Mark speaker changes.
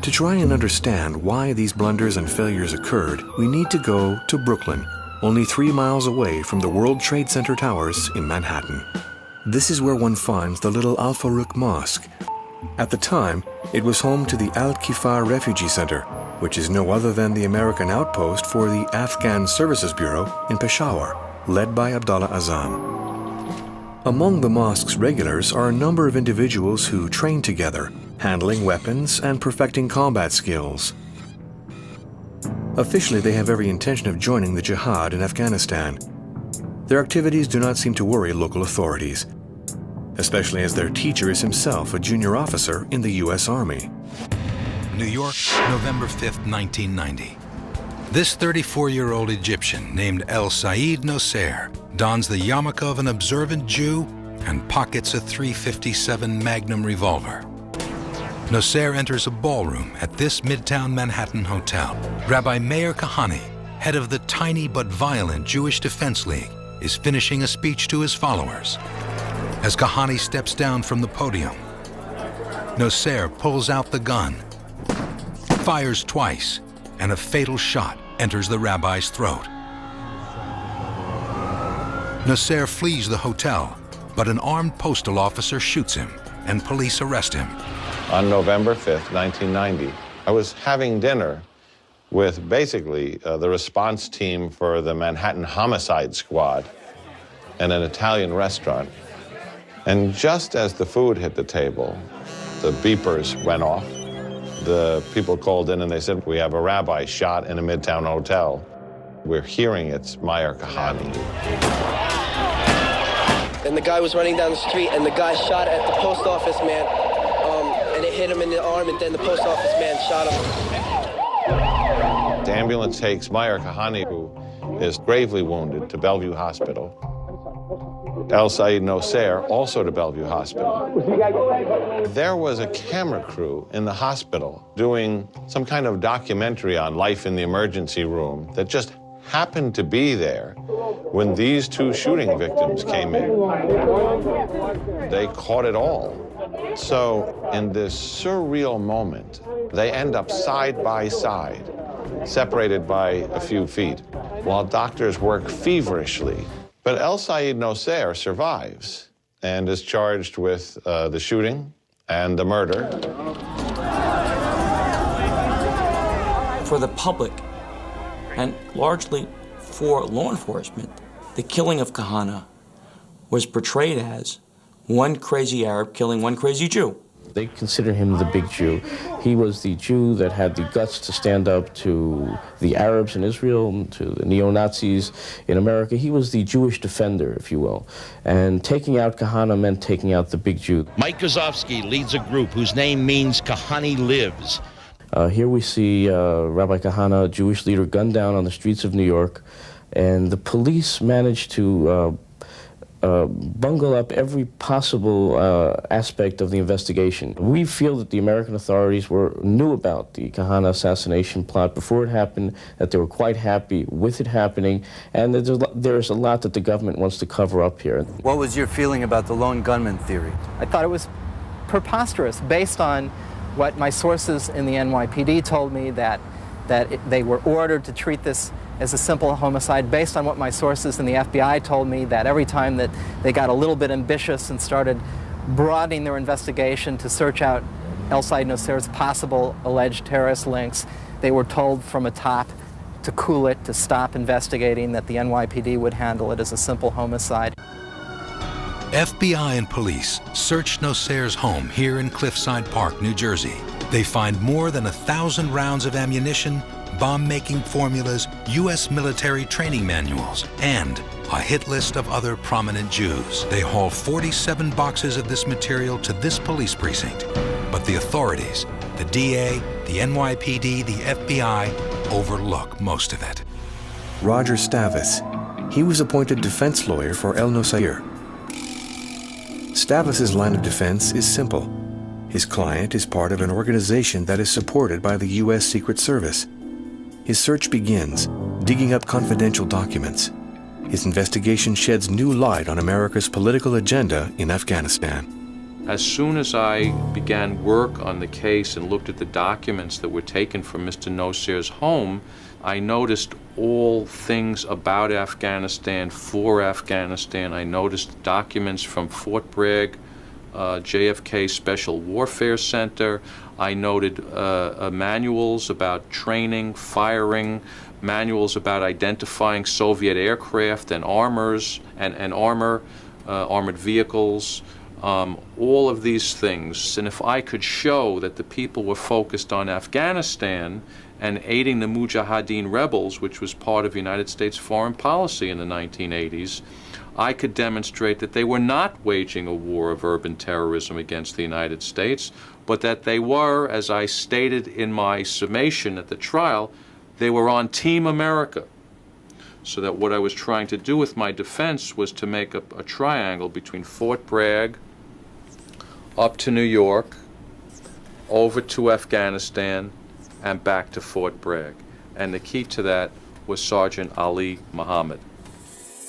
Speaker 1: To try and understand why these blunders and failures occurred, we need to go to Brooklyn, only 3 miles away from the World Trade Center towers in Manhattan. This is where one finds the little Al Farouk Mosque. At the time, it was home to the Al-Kifar Refugee Center, which is no other than the American outpost for the Afghan Services Bureau in Peshawar, led by Abdullah Azzam. Among the mosque's regulars are a number of individuals who train together, handling weapons and perfecting combat skills. Officially, they have every intention of joining the jihad in Afghanistan. Their activities do not seem to worry local authorities, especially as their teacher is himself a junior officer in the U.S. Army.
Speaker 2: New York, November 5th, 1990. This 34-year-old Egyptian named Sayyid Nosair dons the yarmulke of an observant Jew and pockets a .357 Magnum revolver. Nosair enters a ballroom at this Midtown Manhattan hotel. Rabbi Meir Kahane, head of the tiny but violent Jewish Defense League, is finishing a speech to his followers. As Kahane steps down from the podium, Nosair pulls out the gun, fires twice, and a fatal shot enters the rabbi's throat. Nosair flees the hotel, but an armed postal officer shoots him, and police arrest him.
Speaker 3: On November 5th, 1990, I was having dinner with basically the response team for the Manhattan Homicide Squad in an Italian restaurant. And just as the food hit the table, the beepers went off. The people called in and they said, "We have a rabbi shot in a Midtown hotel." We're hearing it's Meir Kahane.
Speaker 4: And the guy was running down the street, and the guy shot at the post office man, and it hit him in the arm, and then the post office man shot him.
Speaker 3: The ambulance takes Meir Kahane, who is gravely wounded, to Bellevue Hospital. Sayyid Nosair, also to Bellevue Hospital. There was a camera crew in the hospital doing some kind of documentary on life in the emergency room that just happened to be there when these two shooting victims came in. They caught it all. So in this surreal moment, they end up side by side, separated by a few feet, while doctors work feverishly. But Sayyid Nosair survives and is charged with the shooting and the murder.
Speaker 5: For the public, and largely for law enforcement, the killing of Kahane was portrayed as one crazy Arab killing one crazy Jew.
Speaker 6: They consider him the big Jew. He was the Jew that had the guts to stand up to the Arabs in Israel, to the neo-Nazis in America. He was the Jewish defender, if you will. And taking out Kahane meant taking out the big Jew.
Speaker 7: Mike Kozovsky leads a group whose name means Kahane lives.
Speaker 6: Here we see Rabbi Kahane, a Jewish leader, gunned down on the streets of New York, and the police managed to bungle up every possible aspect of the investigation. We feel that the American authorities knew about the Kahane assassination plot before it happened, that they were quite happy with it happening, and that there's a lot that the government wants to cover up here.
Speaker 8: What was your feeling about the lone gunman theory?
Speaker 9: I thought it was preposterous, based on what my sources in the NYPD told me, that they were ordered to treat this as a simple homicide, based on what my sources in the FBI told me, that every time that they got a little bit ambitious and started broadening their investigation to search out Sayyid Nosair's possible alleged terrorist links, they were told from atop to cool it, to stop investigating, that the NYPD would handle it as a simple homicide.
Speaker 2: FBI and police searched Nosair's home here in Cliffside Park, New Jersey. They find more than 1,000 rounds of ammunition, bomb-making formulas, U.S. military training manuals, and a hit list of other prominent Jews. They haul 47 boxes of this material to this police precinct. But the authorities, the DA, the NYPD, the FBI, overlook most of it.
Speaker 1: Roger Stavis. He was appointed defense lawyer for Nosair. Stavis's line of defense is simple. His client is part of an organization that is supported by the U.S. Secret Service. His search begins, digging up confidential documents. His investigation sheds new light on America's political agenda in Afghanistan.
Speaker 10: As soon as I began work on the case and looked at the documents that were taken from Mr. Nosair's home, I noticed all things about Afghanistan, for Afghanistan. I noticed documents from Fort Bragg, JFK Special Warfare Center. I noted manuals about training, firing, manuals about identifying Soviet aircraft and armors and armored vehicles. All of these things. And if I could show that the people were focused on Afghanistan and aiding the Mujahideen rebels, which was part of United States foreign policy in the 1980s, I could demonstrate that they were not waging a war of urban terrorism against the United States, but that they were, as I stated in my summation at the trial, they were on Team America. So that what I was trying to do with my defense was to make a triangle between Fort Bragg, up to New York, over to Afghanistan, and back to Fort Bragg. And the key to that was Sergeant Ali Muhammad.